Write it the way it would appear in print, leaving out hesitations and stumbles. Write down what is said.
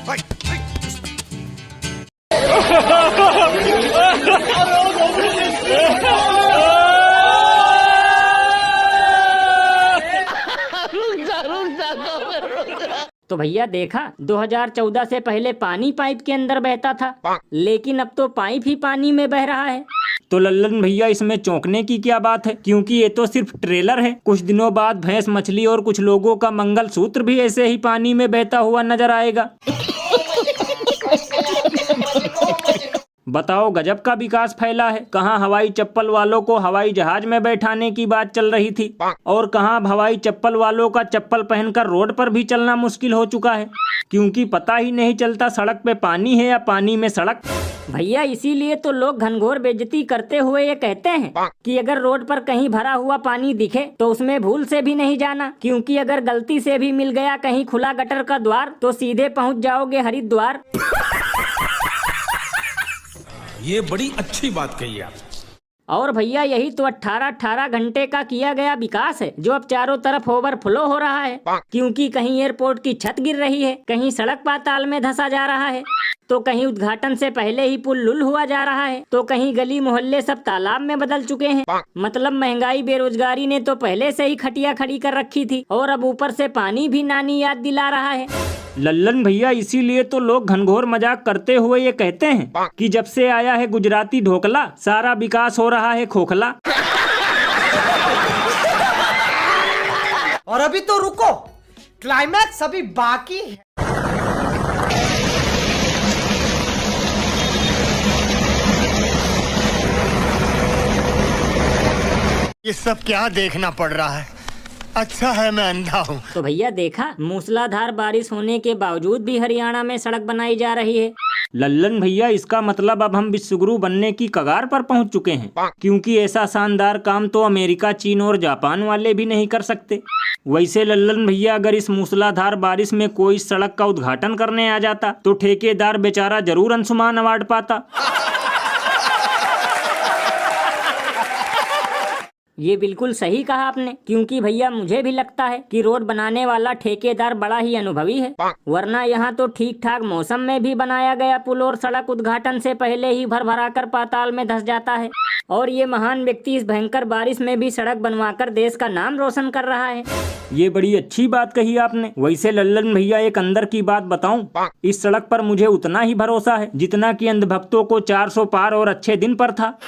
तो भैया देखा, 2014 से पहले पानी पाइप के अंदर बहता था, लेकिन अब तो पाइप ही पानी में बह रहा है। तो लल्लन भैया इसमें चौंकने की क्या बात है, क्योंकि ये तो सिर्फ ट्रेलर है। कुछ दिनों बाद भैंस, मछली और कुछ लोगों का मंगलसूत्र भी ऐसे ही पानी में बहता हुआ नजर आएगा। बताओ, गजब का विकास फैला है। कहाँ हवाई चप्पल वालों को हवाई जहाज में बैठाने की बात चल रही थी, और कहाँ हवाई चप्पल वालों का चप्पल पहनकर रोड पर भी चलना मुश्किल हो चुका है, क्योंकि पता ही नहीं चलता सड़क पे पानी है या पानी में सड़क। भैया इसीलिए तो लोग घनघोर बेइज्जती करते हुए ये कहते हैं कि अगर रोड पर कहीं भरा हुआ पानी दिखे तो उसमें भूल से भी नहीं जाना, क्योंकि अगर गलती से भी मिल गया कहीं खुला गटर का द्वार तो सीधे पहुंच जाओगे हरिद्वार। ये बड़ी अच्छी बात कही आप। और भैया यही तो 18 घंटे का किया गया विकास है, जो अब चारों तरफ ओवरफ्लो हो रहा है, क्योंकि कहीं एयरपोर्ट की छत गिर रही है, कहीं सड़क पाताल में धंसा जा रहा है, तो कहीं उद्घाटन से पहले ही पुल लुल हुआ जा रहा है, तो कहीं गली मोहल्ले सब तालाब में बदल चुके हैं। मतलब महंगाई बेरोजगारी ने तो पहले से ही खटिया खड़ी कर रखी थी, और अब ऊपर से पानी भी नानी याद दिला रहा है। लल्लन भैया इसीलिए तो लोग घनघोर मजाक करते हुए ये कहते हैं कि जब से आया है गुजराती ढोकला, सारा विकास हो रहा है खोखला। और अभी तो रुको, क्लाइमैक्स अभी बाकी है। ये सब क्या देखना पड़ रहा है? अच्छा है मैं अंधा हूँ। तो भैया देखा, मूसलाधार बारिश होने के बावजूद भी हरियाणा में सड़क बनाई जा रही है। लल्लन भैया इसका मतलब अब हम विश्वगुरु बनने की कगार पर पहुंच चुके हैं, क्योंकि ऐसा शानदार काम तो अमेरिका, चीन और जापान वाले भी नहीं कर सकते। वैसे लल्लन भैया, अगर इस मूसलाधार बारिश में कोई सड़क का उद्घाटन करने आ जाता तो ठेकेदार बेचारा जरूर अंशुमान अवार्ड पाता। ये बिल्कुल सही कहा आपने, क्योंकि भैया मुझे भी लगता है कि रोड बनाने वाला ठेकेदार बड़ा ही अनुभवी है, वरना यहाँ तो ठीक ठाक मौसम में भी बनाया गया पुल और सड़क उद्घाटन से पहले ही भर भरा कर पाताल में धंस जाता है, और ये महान व्यक्ति इस भयंकर बारिश में भी सड़क बनवाकर देश का नाम रोशन कर रहा है। ये बड़ी अच्छी बात कही आपने। वैसे लल्लन भैया एक अंदर की बात बताऊं, इस सड़क पर मुझे उतना ही भरोसा है जितना कि अंधभक्तों को 400 पार और अच्छे दिन पर था।